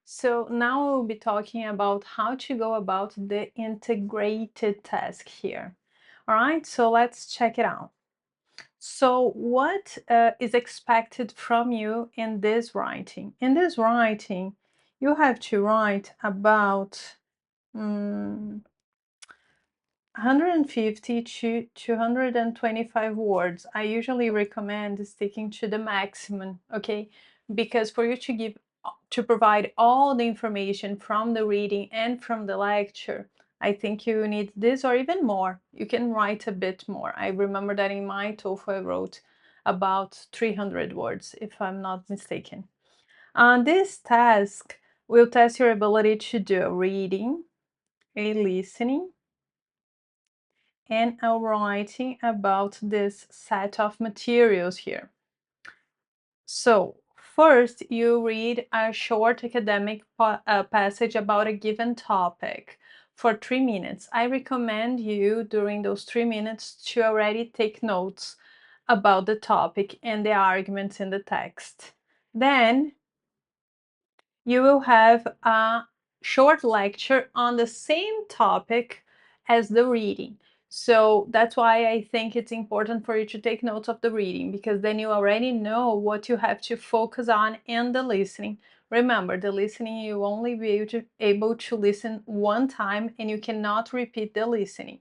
So now we'll be talking about how to go about the integrated task here. All right, so let's check it out. So what is expected from you in this writing? In this writing, you have to write about 150 to 225 words. I usually recommend sticking to the maximum, okay? Because for you to provide all the information from the reading and from the lecture, I think you need this or even more. You can write a bit more. I remember that in my TOEFL I wrote about 300 words, if I'm not mistaken. This task will test your ability to do a reading, a listening, and I'm writing about this set of materials here. So first you read a short academic passage about a given topic for 3 minutes. I recommend you during those 3 minutes to already take notes about the topic and the arguments in the text. Then you will have a short lecture on the same topic as the reading. So that's why I think it's important for you to take notes of the reading, because then you already know what you have to focus on in the listening. Remember, the listening, you only be able to listen one time and you cannot repeat the listening.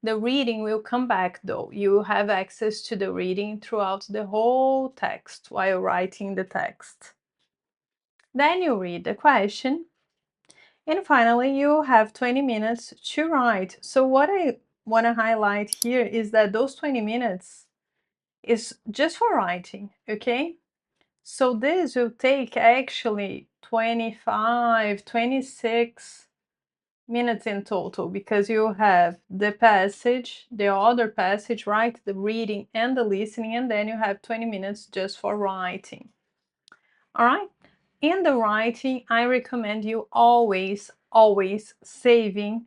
The reading will come back though. You have access to the reading throughout the whole text while writing the text. Then you read the question, and finally you have 20 minutes to write. So what I want to highlight here is that those 20 minutes is just for writing, okay? So this will take actually 25, 26 minutes in total, because you have the passage, the other passage, right? The reading and the listening, and then you have 20 minutes just for writing. All right? In the writing, I recommend you always saving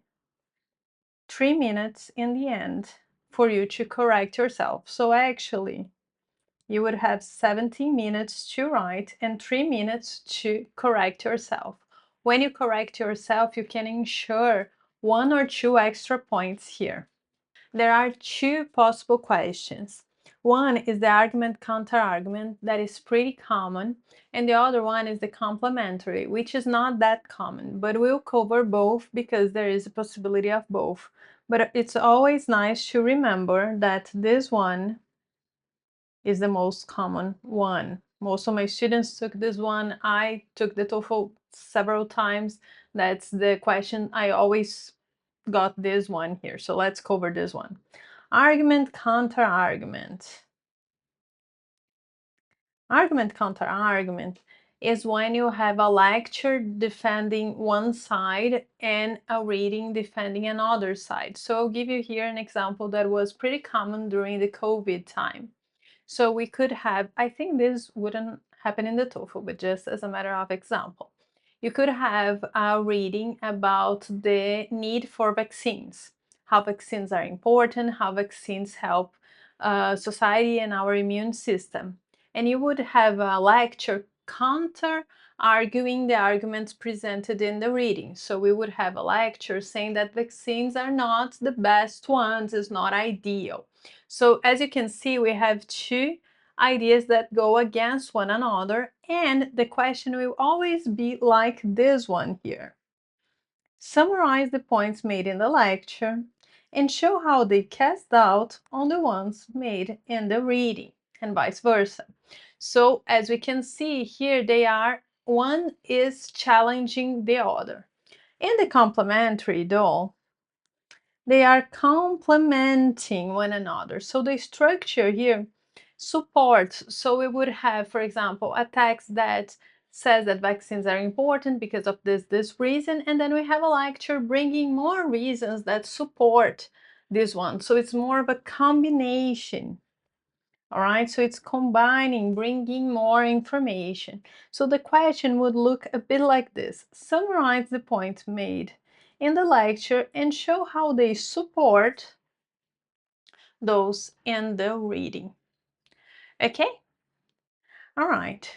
3 minutes in the end for you to correct yourself. So actually, you would have 17 minutes to write and 3 minutes to correct yourself. When you correct yourself, you can ensure 1 or 2 extra points here. There are 2 possible questions. One is the argument counter-argument, that is pretty common, and the other one is the complementary, which is not that common, but we'll cover both because there is a possibility of both. But it's always nice to remember that this one is the most common one. Most of my students took this one. I took the TOEFL several times. That's the question I always got, this one here. So let's cover this one. Argument, counter-argument. Argument, counter-argument is when you have a lecture defending one side and a reading defending another side. So I'll give you here an example that was pretty common during the COVID time. So we could have, I think this wouldn't happen in the TOEFL, but just as a matter of example, you could have a reading about the need for vaccines, how vaccines are important, how vaccines help society and our immune system. And you would have a lecture counter arguing the arguments presented in the reading. So we would have a lecture saying that vaccines are not the best ones, it's not ideal. So as you can see, we have 2 ideas that go against one another, and the question will always be like this one here. Summarize the points made in the lecture and show how they cast doubt on the ones made in the reading, and vice versa. So as we can see here, one is challenging the other. In the complementary though, they are complementing one another. So the structure here supports. So we would have, for example, a text that says that vaccines are important because of this reason, and then we have a lecture bringing more reasons that support this one. So it's more of a combination. All right, so it's combining, bringing more information. So the question would look a bit like this. Summarize the points made in the lecture and show how they support those in the reading. Okay? All right.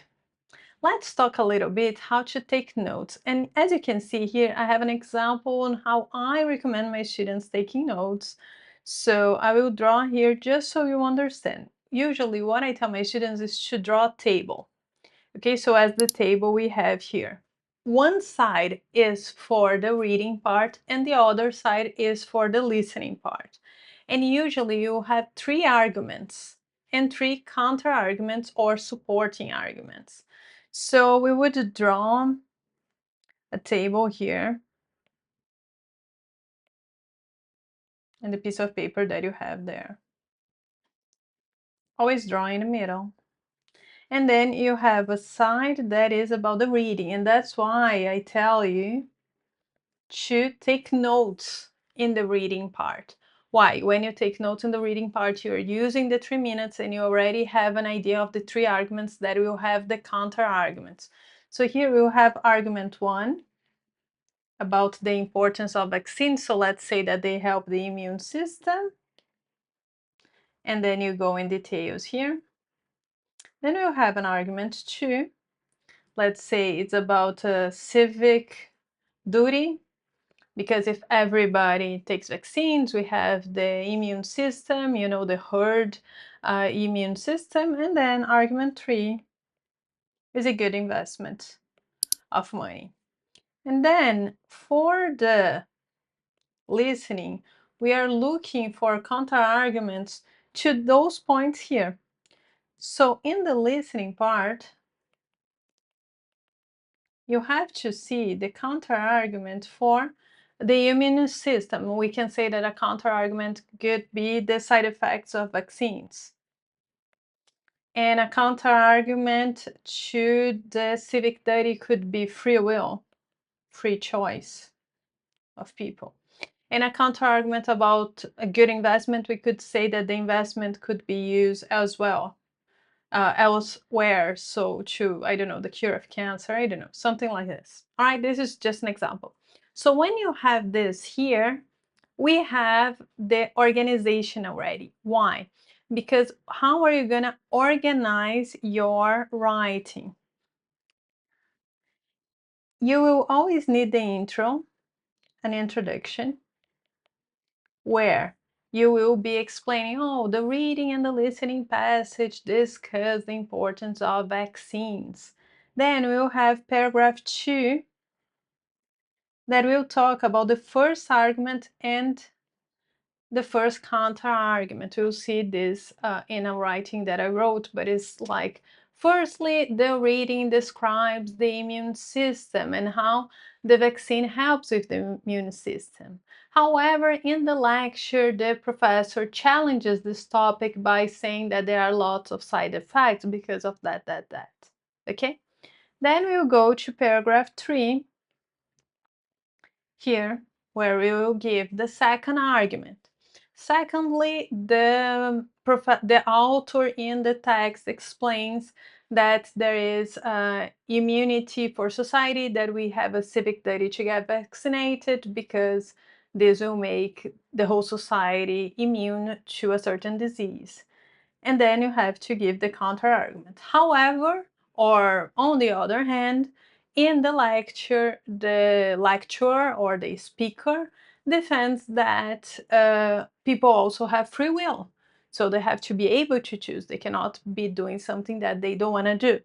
Let's talk a little bit how to take notes. And as you can see here, I have an example on how I recommend my students taking notes. So I will draw here just so you understand. Usually what I tell my students is to draw a table. Okay, so as the table we have here. One side is for the reading part and the other side is for the listening part. And usually you have three arguments and three counter arguments or supporting arguments. So we would draw a table here and the piece of paper that you have there. Always draw in the middle. And then you have a side that is about the reading, and that's why I tell you to take notes in the reading part. Why? When you take notes in the reading part, you're using the 3 minutes and you already have an idea of the three arguments that will have the counter arguments. So here we'll have argument 1 about the importance of vaccines. So let's say that they help the immune system. And then you go in details here. Then we'll have an argument 2. Let's say it's about civic duty. Because if everybody takes vaccines, we have the immune system, you know, the herd immune system. And then argument 3 is a good investment of money. And then for the listening, we are looking for counter arguments to those points here. So in the listening part, you have to see the counter argument for the immune system. We can say that a counter argument could be the side effects of vaccines. And a counter argument to the civic duty could be free will, free choice of people. And a counter argument about a good investment, we could say that the investment could be used as well. Elsewhere, so to, I don't know, the cure of cancer, I don't know, something like this. All right, this is just an example. So when you have this here, we have the organization already. Why? Because how are you going to organize your writing? You will always need the intro, an introduction, where you will be explaining, oh, the reading and the listening passage discuss the importance of vaccines. Then we'll have paragraph 2 that will talk about the first argument and the first counter argument. We'll see this in a writing that I wrote, but it's like, firstly, the reading describes the immune system and how the vaccine helps with the immune system. However, in the lecture, the professor challenges this topic by saying that there are lots of side effects because of that. Okay? Then we'll go to paragraph 3 here, where we will give the second argument. Secondly, the author in the text explains that there is immunity for society, that we have a civic duty to get vaccinated because this will make the whole society immune to a certain disease. And then you have to give the counter argument. However, or on the other hand, in the lecture, the lecturer or the speaker defends that people also have free will. So they have to be able to choose. They cannot be doing something that they don't want to do,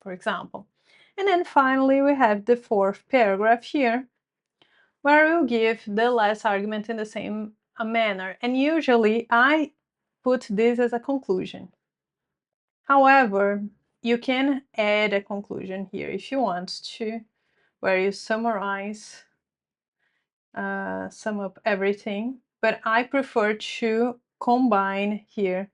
for example. And then finally, we have the fourth paragraph here, where we'll give the last argument in the same manner. And usually I put this as a conclusion. However, you can add a conclusion here if you want to, where you summarize, sum up everything. But I prefer to combine here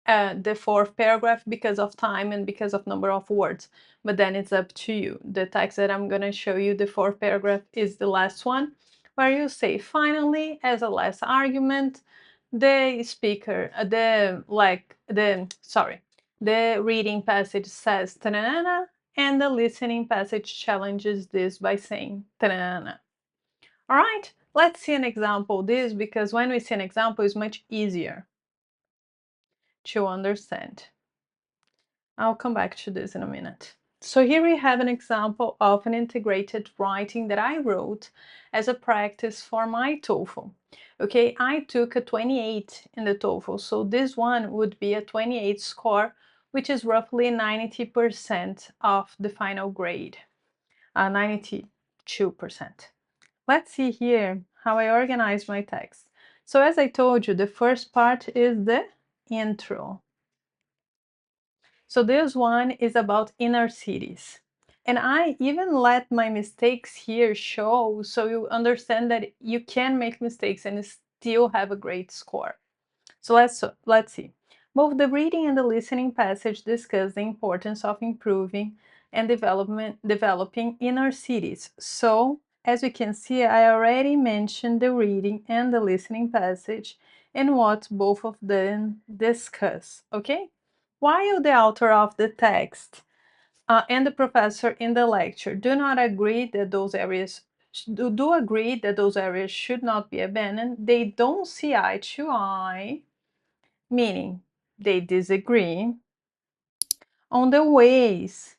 the fourth paragraph because of time and because of number of words. But then it's up to you. The text that I'm going to show you, the fourth paragraph, is the last one, where you say, finally, as a last argument, the speaker, the reading passage says ta-na-na-na, and the listening passage challenges this by saying ta-na-na-na. All right, let's see an example of this, because when we see an example, it's much easier to understand. I'll come back to this in a minute. So here we have an example of an integrated writing that I wrote as a practice for my TOEFL. Okay, I took a 28 in the TOEFL, so this one would be a 28 score, which is roughly 90% of the final grade, 92%. Let's see here how I organize my text. So as I told you, the first part is the intro. So this one is about inner cities. And I even let my mistakes here show so you understand that you can make mistakes and still have a great score. So let's see. Both the reading and the listening passage discuss the importance of improving and developing inner cities. So as we can see, I already mentioned the reading and the listening passage and what both of them discuss, okay? While the author of the text and the professor in the lecture do not agree that those areas do agree that those areas should not be abandoned, they don't see eye to eye, meaning they disagree on the ways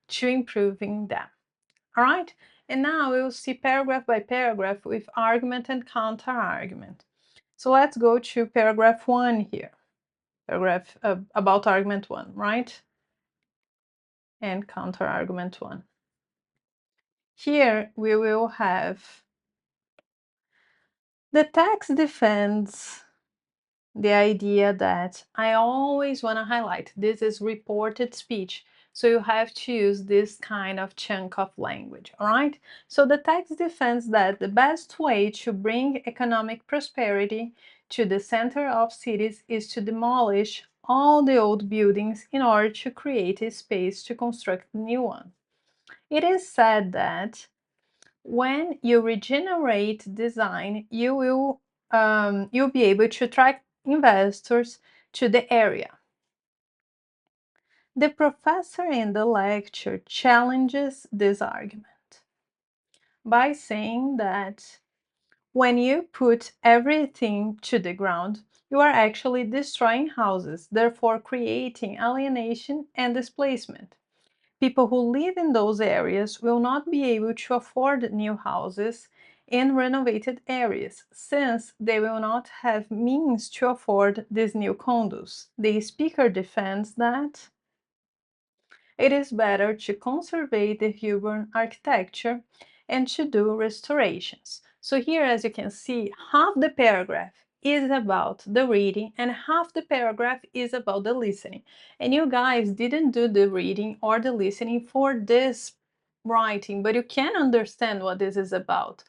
to improving them. All right? And now we'll see paragraph by paragraph with argument and counter argument. So let's go to paragraph 1 here. Paragraph about argument 1, right? And counter argument 1. Here we will have the text defends the idea that I always want to highlight this is reported speech, so you have to use this kind of chunk of language, all right? So the text defends that the best way to bring economic prosperity to the center of cities is to demolish all the old buildings in order to create a space to construct new ones. It is said that when you regenerate design, you'll be able to attract investors to the area. The professor in the lecture challenges this argument by saying that when you put everything to the ground, you are actually destroying houses, therefore creating alienation and displacement. People who live in those areas will not be able to afford new houses in renovated areas, since they will not have means to afford these new condos. The speaker defends that it is better to conserve the urban architecture and to do restorations. So here, as you can see, half the paragraph is about the reading and half the paragraph is about the listening. And you guys didn't do the reading or the listening for this writing, but you can understand what this is about.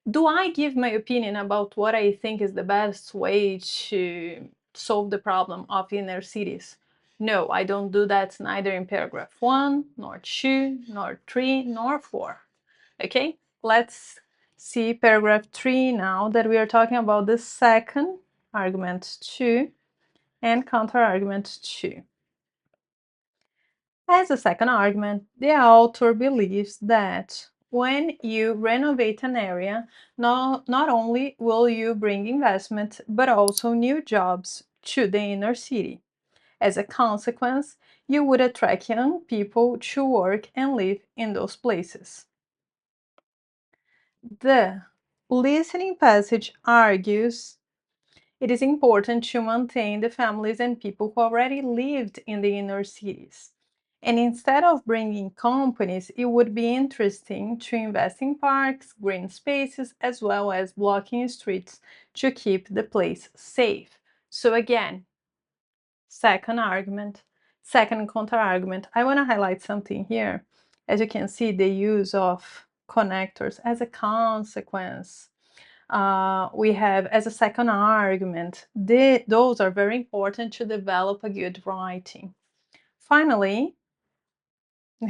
Do I give my opinion about what I think is the best way to solve the problem of inner cities? No, I don't do that neither in paragraph 1, nor 2, nor 3, nor 4. Okay, let's see paragraph 3 now that we are talking about the second argument 2 and counter argument 2. As a second argument, the author believes that when you renovate an area, not only will you bring investment, but also new jobs to the inner city. As a consequence, you would attract young people to work and live in those places. The listening passage argues it is important to maintain the families and people who already lived in the inner cities. And instead of bringing companies, it would be interesting to invest in parks, green spaces, as well as blocking streets to keep the place safe. So again, second argument, second counter argument. I want to highlight something here. As you can see, the use of connectors as a consequence. We have as a second argument, those are very important to develop a good writing. Finally,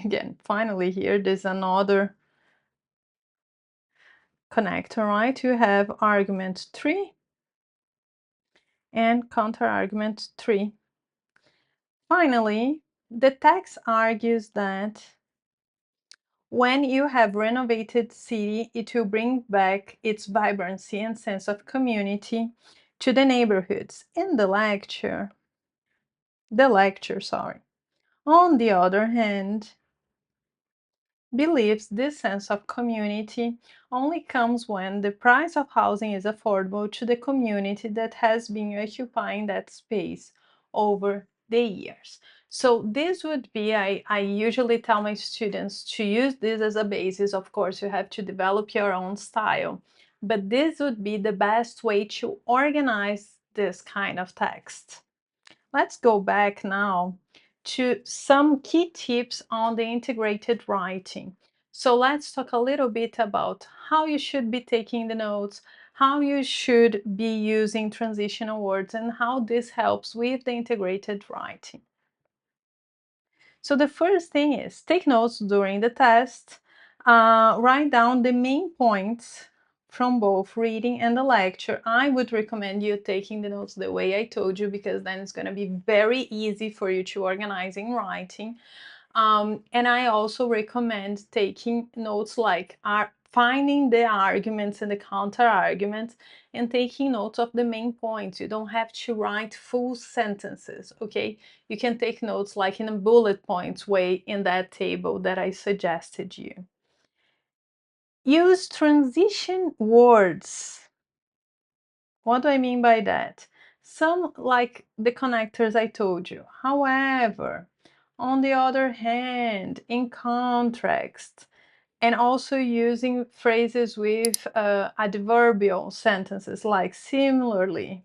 again, finally here, there's another connector, right? You have argument 3 and counter argument 3. Finally, the text argues that when you have renovated city, it will bring back its vibrancy and sense of community to the neighborhoods. In the lecture, sorry, On the other hand, believes this sense of community only comes when the price of housing is affordable to the community that has been occupying that space over the years. So this would be, I usually tell my students to use this as a basis. Of course, you have to develop your own style, but this would be the best way to organize this kind of text. Let's go back now to some key tips on the integrated writing. So let's talk a little bit about how you should be taking the notes, how you should be using transitional words, and how this helps with the integrated writing. So the first thing is take notes during the test, write down the main points from both reading and the lecture. I would recommend you taking the notes the way I told you, because then it's going to be very easy for you to organize in writing. And I also recommend taking notes like finding the arguments and the counter arguments and taking notes of the main points. You don't have to write full sentences, okay? You can take notes like in a bullet points way in that table that I suggested you. Use transition words. What do I mean by that? Some like the connectors I told you. However, on the other hand, in context, and also using phrases with adverbial sentences like similarly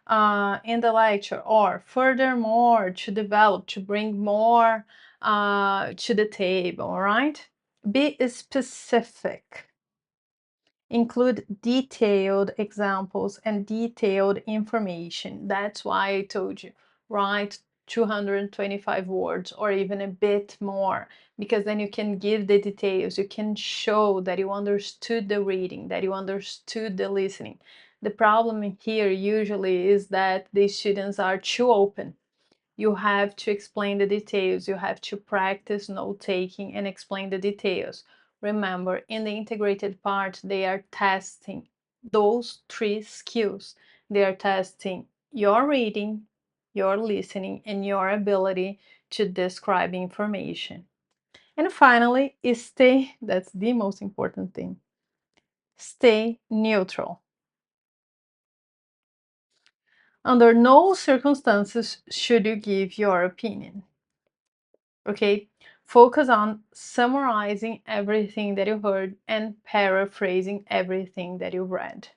in the lecture, or furthermore, to develop, to bring more to the table, right? Be specific. Include detailed examples and detailed information. That's why I told you, write 225 words or even a bit more, because then you can give the details. You can show that you understood the reading, that you understood the listening. The problem here usually is that the students are too open. You have to explain the details. You have to practice note-taking and explain the details. Remember, in the integrated part, they are testing those three skills. They are testing your reading, your listening, and your ability to describe information. And finally, that's the most important thing, stay neutral. Under no circumstances should you give your opinion. Okay, focus on summarizing everything that you heard and paraphrasing everything that you read.